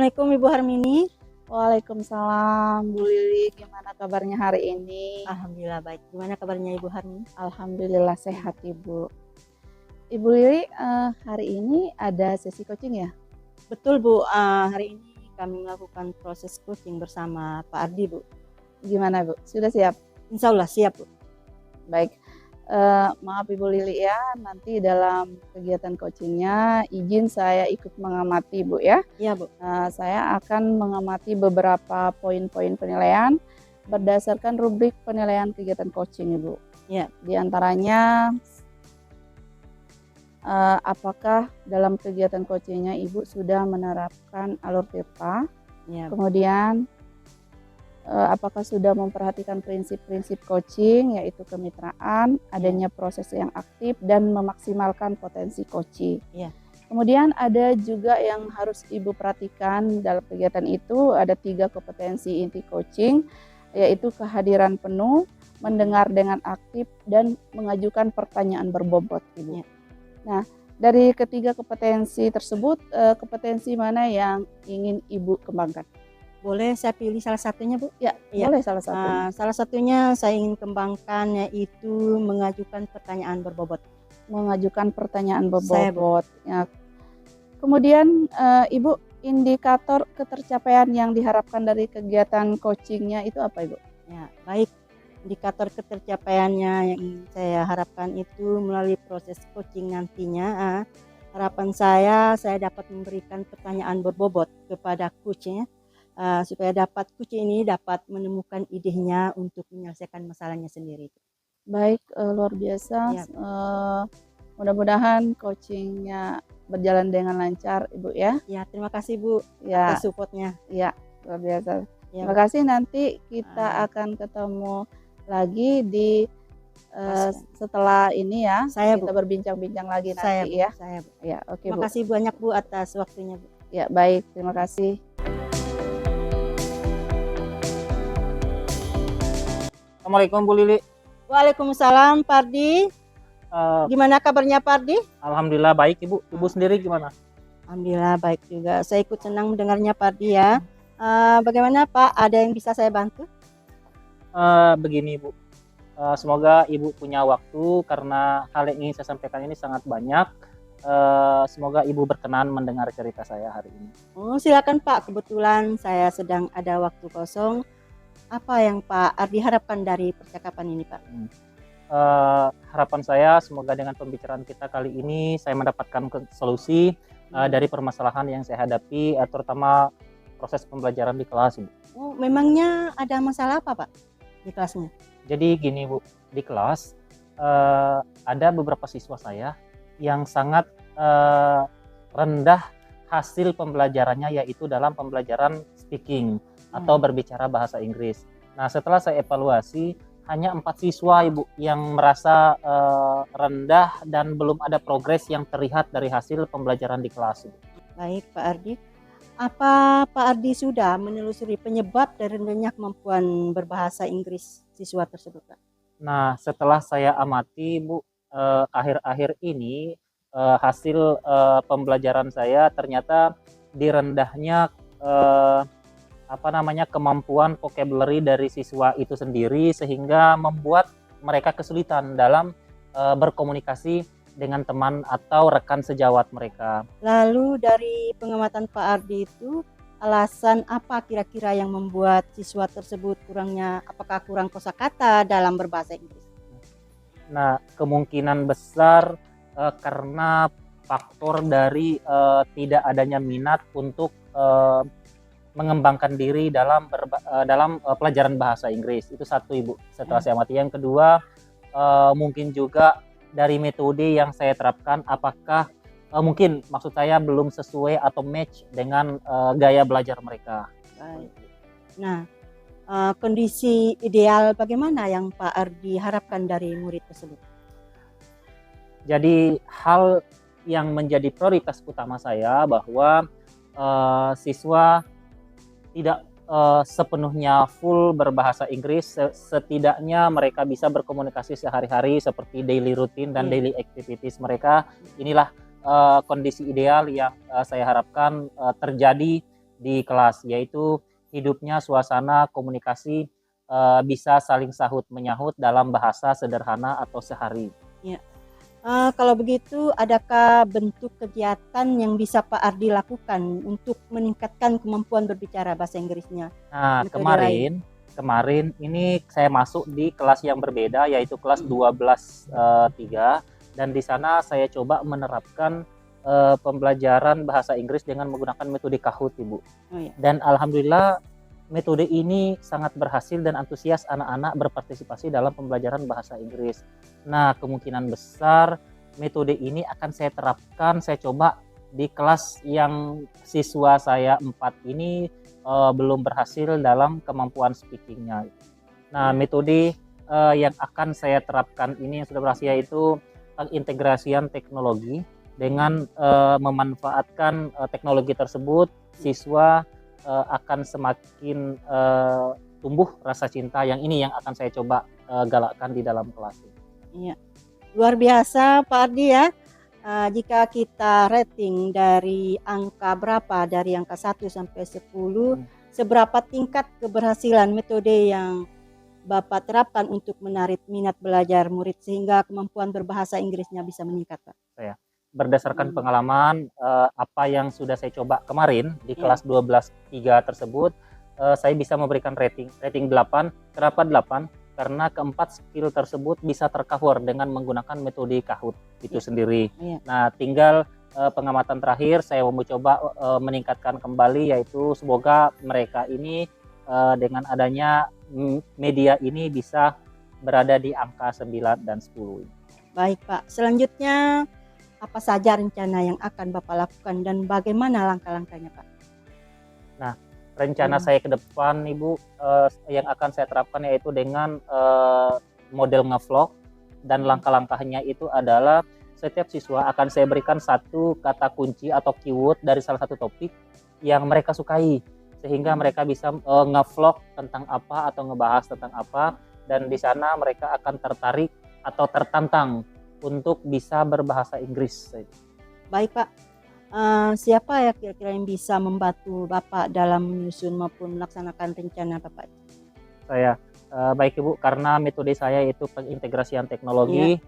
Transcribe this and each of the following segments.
Assalamualaikum Ibu Harmini. Waalaikumsalam Bu Lili, gimana kabarnya hari ini? Alhamdulillah baik. Gimana kabarnya Ibu Harmini? Alhamdulillah sehat Ibu. Ibu Lili, hari ini ada sesi coaching ya? Betul Bu, hari ini kami melakukan proses coaching bersama Pak Ardi Bu. Gimana Bu, sudah siap? Insya Allah siap Bu. Baik, maaf Ibu Lili ya, nanti dalam kegiatan coachingnya izin saya ikut mengamati Bu ya. Iya Bu. Saya akan mengamati beberapa poin-poin penilaian berdasarkan rubrik penilaian kegiatan coaching Ibu. Iya. Di antaranya apakah dalam kegiatan coachingnya Ibu sudah menerapkan alur TEPA, Iya. kemudian apakah sudah memperhatikan prinsip-prinsip coaching yaitu kemitraan, adanya proses yang aktif dan memaksimalkan potensi coaching. Iya. Kemudian ada juga yang harus Ibu perhatikan dalam kegiatan itu, ada 3 kompetensi inti coaching, yaitu kehadiran penuh, mendengar dengan aktif, dan mengajukan pertanyaan berbobot Ibu. Iya. Nah, dari ketiga kompetensi tersebut, kompetensi mana yang ingin Ibu kembangkan? Boleh saya pilih salah satunya Bu? Ya, Iya. boleh salah satu. Salah satunya saya ingin kembangkan yaitu mengajukan pertanyaan berbobot. Mengajukan pertanyaan Saya, Bu. berbobot. Ya. Kemudian Ibu, indikator ketercapaian yang diharapkan dari kegiatan coachingnya itu apa Ibu? Ya, baik. Indikator ketercapaiannya yang ingin saya harapkan itu melalui proses coaching nantinya. Harapan saya dapat memberikan pertanyaan berbobot kepada coachnya supaya coach ini dapat menemukan idenya untuk menyelesaikan masalahnya sendiri. Baik, luar biasa. Ya. Mudah-mudahan coachingnya berjalan dengan lancar Ibu ya. Ya, terima kasih Bu Ya, atas supportnya. ya, luar biasa. Ya, Terima kasih, nanti kita akan ketemu lagi di setelah ini ya. Saya, kita Bu. berbincang-bincang lagi Saya, nanti Bu. ya. Saya, Bu. Ya, oke Terima Bu. kasih banyak Bu atas waktunya Bu. Ya, baik, terima kasih. Assalamualaikum Bu Lili. Waalaikumsalam Pak Ardi. Gimana kabarnya Pak Ardi? Alhamdulillah baik Ibu. Ibu sendiri gimana? Alhamdulillah baik juga. Saya ikut senang mendengarnya Pak Ardi ya. Bagaimana Pak? Ada yang bisa saya bantu? Begini Bu, semoga Ibu punya waktu karena hal yang ingin saya sampaikan ini sangat banyak. Semoga Ibu berkenan mendengar cerita saya hari ini. Oh, silakan Pak. Kebetulan saya sedang ada waktu kosong. Apa yang Pak Ardi harapkan dari percakapan ini Pak? Harapan saya semoga dengan pembicaraan kita kali ini saya mendapatkan solusi dari permasalahan yang saya hadapi, terutama proses pembelajaran di kelas Ibu. Oh, memangnya ada masalah apa Pak di kelasnya? Jadi gini Bu, di kelas ada beberapa siswa saya yang sangat rendah hasil pembelajarannya, yaitu dalam pembelajaran speaking atau berbicara bahasa Inggris. Nah, setelah saya evaluasi, hanya 4 siswa Ibu yang merasa rendah dan belum ada progres yang terlihat dari hasil pembelajaran di kelas Ibu. Baik Pak Ardi. Apa Pak Ardi sudah menelusuri penyebab dari rendahnya kemampuan berbahasa Inggris siswa tersebut Pak? Nah, setelah saya amati Bu, akhir-akhir ini hasil pembelajaran saya ternyata di rendahnya kemampuan vocabulary dari siswa itu sendiri, sehingga membuat mereka kesulitan dalam berkomunikasi dengan teman atau rekan sejawat mereka. Lalu dari pengamatan Pak Ardi itu, alasan apa kira-kira yang membuat siswa tersebut apakah kurang kosakata dalam berbahasa Inggris? Nah, kemungkinan besar karena faktor dari tidak adanya minat untuk mengembangkan diri dalam pelajaran bahasa Inggris. Itu satu Ibu, setelah saya amati. Yang kedua, mungkin juga dari metode yang saya terapkan, apakah mungkin maksud saya belum sesuai atau match dengan gaya belajar mereka. Baik. Nah, kondisi ideal bagaimana yang Pak Ardi harapkan dari murid tersebut? Jadi hal yang menjadi prioritas utama saya bahwa siswa tidak sepenuhnya full berbahasa Inggris, setidaknya mereka bisa berkomunikasi sehari-hari seperti daily routine dan daily activities mereka. Inilah kondisi ideal yang saya harapkan terjadi di kelas, yaitu hidupnya suasana komunikasi bisa saling sahut menyahut dalam bahasa sederhana atau sehari. Kalau begitu, adakah bentuk kegiatan yang bisa Pak Ardi lakukan untuk meningkatkan kemampuan berbicara bahasa Inggrisnya? Nah, Metode kemarin ini saya masuk di kelas yang berbeda, yaitu kelas 12.3, dan di sana saya coba menerapkan pembelajaran bahasa Inggris dengan menggunakan metode Kahoot, Ibu. Oh ya, Dan alhamdulillah metode ini sangat berhasil dan antusias anak-anak berpartisipasi dalam pembelajaran bahasa Inggris. Nah, kemungkinan besar metode ini akan saya terapkan, saya coba di kelas yang siswa saya 4 ini belum berhasil dalam kemampuan speakingnya. Nah, metode yang akan saya terapkan ini yang sudah berhasil, yaitu pengintegrasian teknologi. Dengan memanfaatkan teknologi tersebut, siswa akan semakin tumbuh rasa cinta, yang ini yang akan saya coba galakkan di dalam kelas. iya. Luar biasa Pak Ardi ya. Jika kita rating dari angka berapa, dari angka 1 sampai 10, seberapa tingkat keberhasilan metode yang Bapak terapkan untuk menarik minat belajar murid sehingga kemampuan berbahasa Inggrisnya bisa meningkat, Pak? Berdasarkan pengalaman apa yang sudah saya coba kemarin di Iya. kelas 12.3 tersebut, saya bisa memberikan rating 8. Kenapa 8? Karena keempat skill tersebut bisa tercover dengan menggunakan metode Kahoot itu Iya. sendiri. Iya. Nah, tinggal pengamatan terakhir saya mau coba meningkatkan kembali, yaitu semoga mereka ini dengan adanya media ini bisa berada di angka 9 dan 10. Baik Pak, selanjutnya apa saja rencana yang akan Bapak lakukan dan bagaimana langkah-langkahnya Pak? Rencana saya ke depan, Ibu, yang akan saya terapkan yaitu dengan model ngevlog, dan langkah-langkahnya itu adalah setiap siswa akan saya berikan satu kata kunci atau keyword dari salah satu topik yang mereka sukai, sehingga mereka bisa ngevlog tentang apa atau ngebahas tentang apa, dan di sana mereka akan tertarik atau tertantang untuk bisa berbahasa Inggris. Baik Pak, siapa ya kira-kira yang bisa membantu Bapak dalam menyusun maupun melaksanakan rencana Bapak? Saya baik Ibu, karena metode saya itu pengintegrasian teknologi.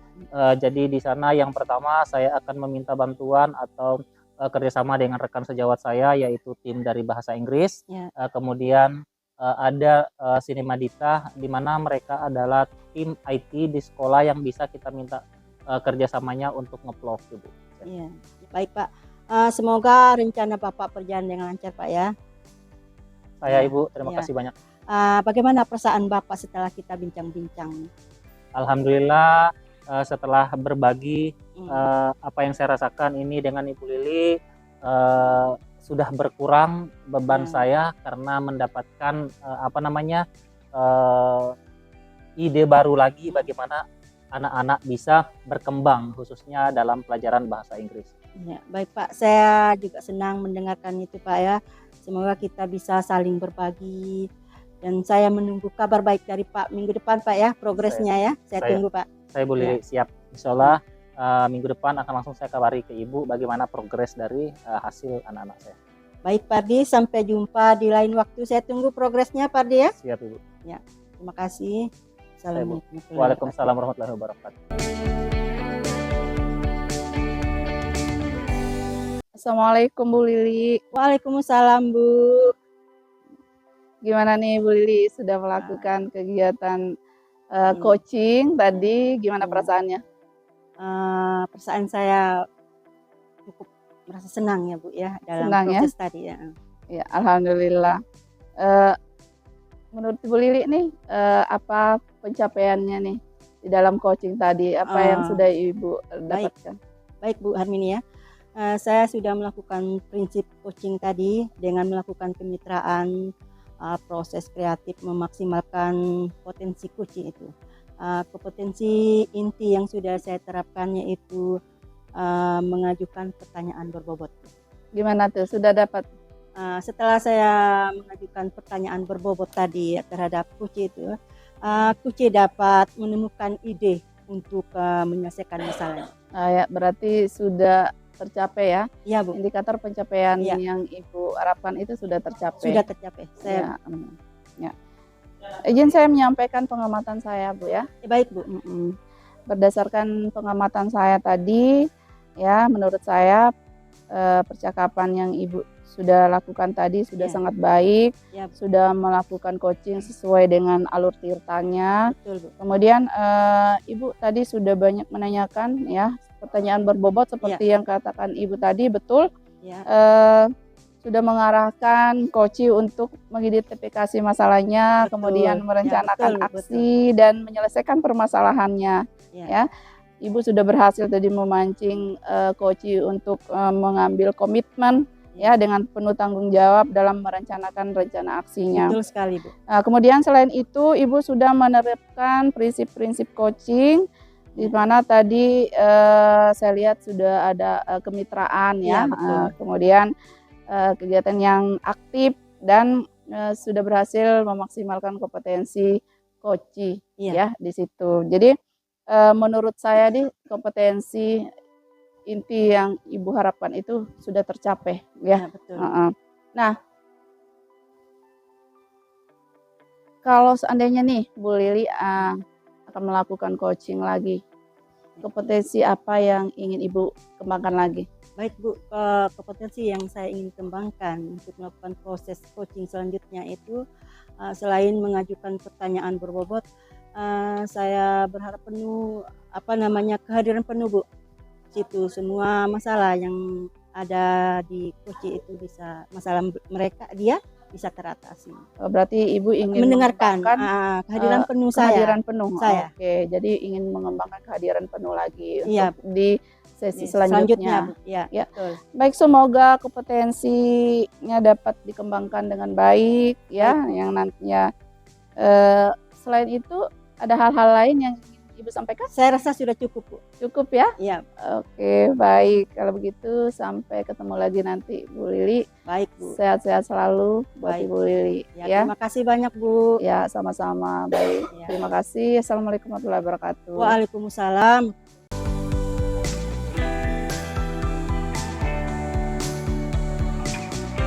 Jadi di sana yang pertama saya akan meminta bantuan atau kerjasama dengan rekan sejawat saya, yaitu tim dari bahasa Inggris. Ya. Kemudian ada Sinemadita, di mana mereka adalah tim IT di sekolah yang bisa kita minta kerjasamanya untuk nge-vlog, Ibu. Iya, baik Pak. Semoga rencana Bapak berjalan dengan lancar Pak ya. Saya Ibu, terima Ya. kasih banyak. Bagaimana perasaan Bapak setelah kita bincang-bincang? Alhamdulillah setelah berbagi apa yang saya rasakan ini dengan Ibu Lili, sudah berkurang beban saya karena mendapatkan ide baru lagi bagaimana anak-anak bisa berkembang khususnya dalam pelajaran bahasa Inggris. Ya, baik Pak, saya juga senang mendengarkan itu Pak ya. Semoga kita bisa saling berbagi, dan saya menunggu kabar baik dari Pak minggu depan Pak ya, progresnya ya. Saya tunggu Pak. Saya boleh siap, insya Allah minggu depan akan langsung saya kabari ke Ibu bagaimana progres dari hasil anak-anak saya. Baik Pak Ardi, sampai jumpa di lain waktu. Saya tunggu progresnya Pak Ardi ya. Siap Ibu. Ya, terima kasih. Assalamualaikum. Waalaikumsalam warahmatullahi wabarakatuh. Assalamualaikum Bu Lili. Waalaikumsalam Bu. Gimana nih Bu Lili, sudah melakukan kegiatan coaching tadi, gimana perasaannya? Perasaan saya cukup merasa senang ya Bu ya dalam Senang ya? proses tadi ya. Ya, alhamdulillah. Menurut Bu Lili nih, apa pencapaiannya nih di dalam coaching tadi? Apa yang sudah Ibu dapatkan? Baik Bu Harmini ya. Saya sudah melakukan prinsip coaching tadi dengan melakukan kemitraan, proses kreatif memaksimalkan potensi coaching itu. Kompetensi inti yang sudah saya terapkan yaitu mengajukan pertanyaan berbobot. Gimana tuh? Sudah dapat? Setelah saya mengajukan pertanyaan berbobot tadi terhadap coach itu, coach dapat menemukan ide untuk menyelesaikan masalahnya. Ya, berarti sudah tercapai ya. Iya Bu, Indikator pencapaian Iya. yang Ibu harapkan itu sudah tercapai. sudah tercapai. Ya, ya. Izin saya menyampaikan pengamatan saya, Bu ya. Baik Bu. Berdasarkan pengamatan saya tadi, ya menurut saya percakapan yang Ibu sudah lakukan tadi sudah Ya. sangat baik, Ya, sudah melakukan coaching sesuai dengan alur tirtanya. betul Bu. Kemudian Ibu tadi sudah banyak menanyakan ya pertanyaan berbobot seperti yang katakan Ibu tadi, betul. Ya, Sudah mengarahkan coach untuk mengidentifikasi masalahnya, Betul. kemudian Ya, merencanakan betul, aksi dan menyelesaikan permasalahannya. Ya. Ya, Ibu sudah berhasil tadi memancing coach untuk mengambil komitmen ya dengan penuh tanggung jawab dalam merencanakan rencana aksinya. betul sekali Bu. Nah, kemudian selain itu Ibu sudah menerapkan prinsip-prinsip coaching di mana tadi saya lihat sudah ada kemitraan ya, Iya, betul. kemudian kegiatan yang aktif dan sudah berhasil memaksimalkan kompetensi coach Iya. ya di situ. Jadi menurut saya di kompetensi inti yang Ibu harapkan itu sudah tercapai ya. Ya, betul. Nah, kalau seandainya nih Bu Lili akan melakukan coaching lagi, kompetensi apa yang ingin Ibu kembangkan lagi? Baik Bu, kompetensi yang saya ingin kembangkan untuk melakukan proses coaching selanjutnya itu selain mengajukan pertanyaan berbobot, saya berharap penuh kehadiran penuh Bu. Situ semua masalah yang ada di coaching itu masalah dia bisa teratasi. Berarti Ibu ingin Mendengarkan mengembangkan, kehadiran penuh kehadiran penuh. saya. Oke, jadi ingin mengembangkan kehadiran penuh lagi Iya. untuk di sesi selanjutnya. Bu. Ya, Ya. betul. Baik, semoga kompetensinya dapat dikembangkan dengan baik ya, yang nantinya selain itu ada hal-hal lain yang ingin Ibu sampaikan? Saya rasa sudah cukup Bu. Cukup ya? Iya, Oke, baik. Kalau begitu sampai ketemu lagi nanti Bu Lili. baik Bu. Sehat-sehat selalu buat Baik. Ibu Lili Ya, ya. terima kasih banyak Bu. Ya, sama-sama. Baik. Ya. Terima kasih. Assalamualaikum warahmatullahi wabarakatuh. Waalaikumsalam